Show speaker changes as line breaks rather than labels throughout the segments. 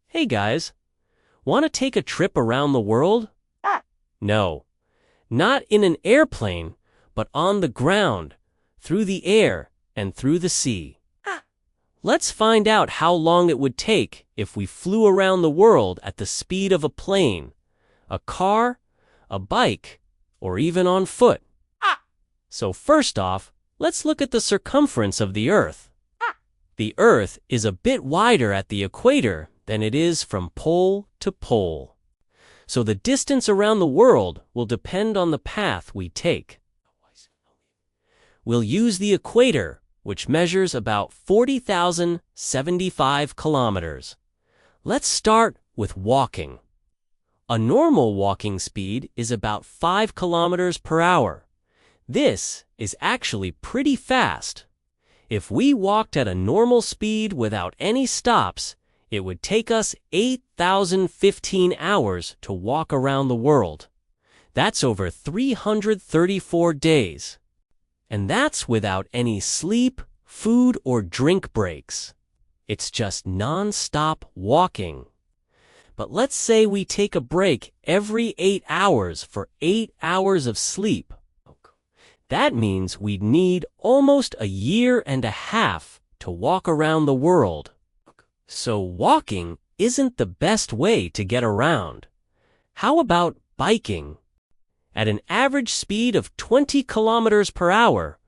Hey guys, want to take a trip around the world? No, not in an airplane, but on the ground, through the air, and through the sea. Let's find out how long it would take if we flew around the world at the speed of a plane, a car, a bike, or even on foot. So first off, let's look at the circumference of the Earth. The Earth is a bit wider at the equator than it is from pole to pole. So the distance around the world will depend on the path we take. We'll use the equator, which measures about 40,075 kilometers. Let's start with walking. A normal walking speed is about 5 kilometers per hour. This is actually pretty fast. If we walked at a normal speed without any stops, it would take us 8,015 hours to walk around the world. That's over 334 days. And that's without any sleep, food, or drink breaks. It's just non-stop walking. But let's say we take a break every 8 hours for 8 hours of sleep. That means we'd need almost a year and a half to walk around the world. So walking isn't the best way to get around. How about biking? At an average speed of 20 kilometers per hour,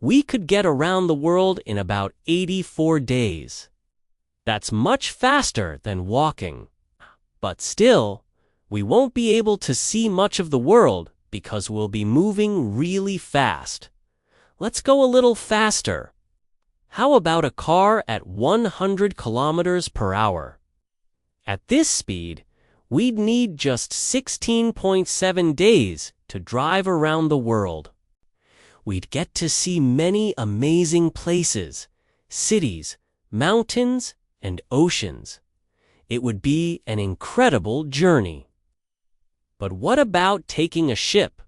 we could get around the world in about 84 days. That's much faster than walking. But still, we won't be able to see much of the world because we'll be moving really fast. Let's go a little faster. How about a car at 100 kilometers per hour? At this speed, we'd need just 16.7 days to drive around the world. We'd get to see many amazing places, cities, mountains, and oceans. It would be an incredible journey. But what about taking a ship?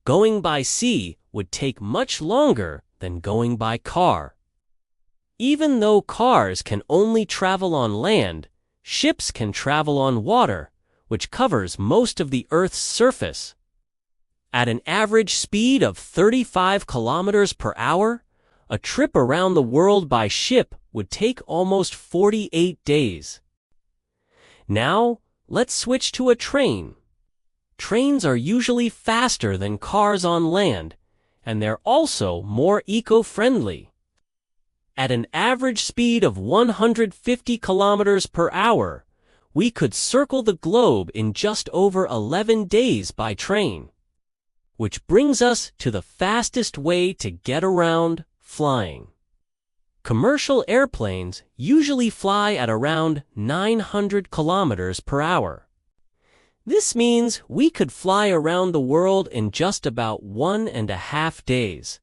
Going by sea would take much longer than going by car. Even though cars can only travel on land, ships can travel on water, which covers most of the Earth's surface. At an average speed of 35 kilometers per hour, a trip around the world by ship would take almost 48 days. Now, let's switch to a train. Trains are usually faster than cars on land, and they're also more eco-friendly. At an average speed of 150 kilometers per hour, we could circle the globe in just over 11 days by train. Which brings us to the fastest way to get around, flying. Commercial airplanes usually fly at around 900 kilometers per hour. This means we could fly around the world in just about 1.5 days.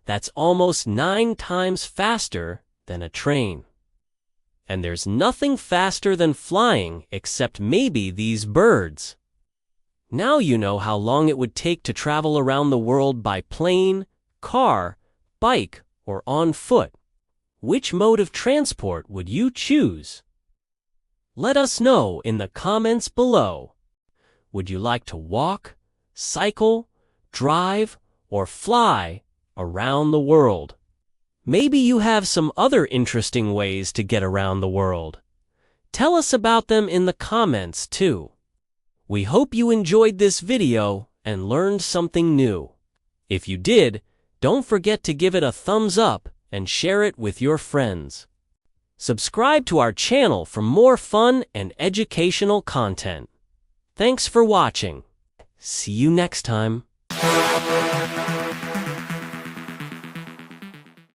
That's almost 9 times faster than a train. And there's nothing faster than flying except maybe these birds. Now you know how long it would take to travel around the world by plane, car, bike, or on foot. Which mode of transport would you choose? Let us know in the comments below. Would you like to walk, cycle, drive, or fly around the world? Maybe you have some other interesting ways to get around the world. Tell us about them in the comments too. We hope you enjoyed this video and learned something new. If you did, don't forget to give it a thumbs up and share it with your friends. Subscribe to our channel for more fun and educational content. Thanks for watching. See you next time.